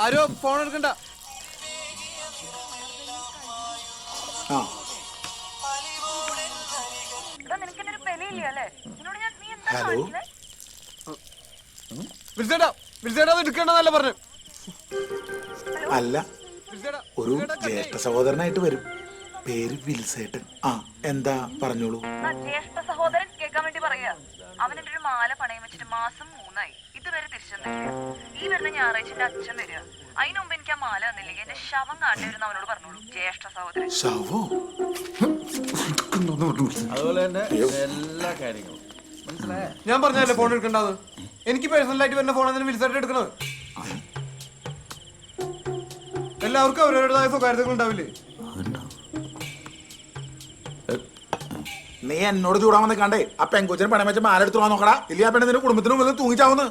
ആരോ phone എടുക്കണ്ട. Hello വിളിച്ചേട്ടാ എടുക്കണ്ടെന്നല്ല പറഞ്ഞു. അല്ല, ഒരു ജ്യേഷ്ഠ സഹോദരനായിട്ട് വരും. പേര് വിൽസേട്ടൻ. ആ എന്താ പറഞ്ഞോളൂ. ജ്യേഷ്ഠ സഹോദരൻ കേൾക്കാൻ വേണ്ടി പറയാ. അവൻ എന്റെ ഒരു മാല പണയം വെച്ചിട്ട് മാസം 3 ഇതുവരെ തിരിച്ചെന്നില്ല. ഈ വരുന്ന ഞായറാഴ്ച എന്റെ അച്ഛൻ വരിക. അതിനു മുമ്പ് എനിക്ക് ആ മാല തന്നില്ലെങ്കിൽ എന്റെ ശവം കാട്ടി വരുന്ന അവനോട് പറഞ്ഞോളൂ. ജ്യേഷ്ഠ സഹോദരൻ. ശവോ? അതുപോലെ തന്നെ എല്ലാ കാര്യങ്ങളും മനസ്സിലായ. ഞാൻ പറഞ്ഞല്ലേ ഫോൺ എടുക്കണ്ടാന്ന്. എനിക്ക് പേഴ്സണലായിട്ട് വരുന്ന ഫോൺ തന്നെ വിളിച്ചിട്ട് എടുക്കണത്. എല്ലാവർക്കും അവരവരുടേതായ സ്വകാര്യതകൾ ഉണ്ടാവില്ലേ? നീ എന്നോട് ചൂടാൻ വന്ന് കണ്ടേ ആ പെങ്കൊച്ചിന് പണം വെച്ച മാല എടുത്തു നോക്കടാ. ഇല്ല ആ പെണ്ണ് നിന്റെ കുടുംബത്തിന് മുന്നിൽ തൂങ്ങിച്ചാവുന്നു.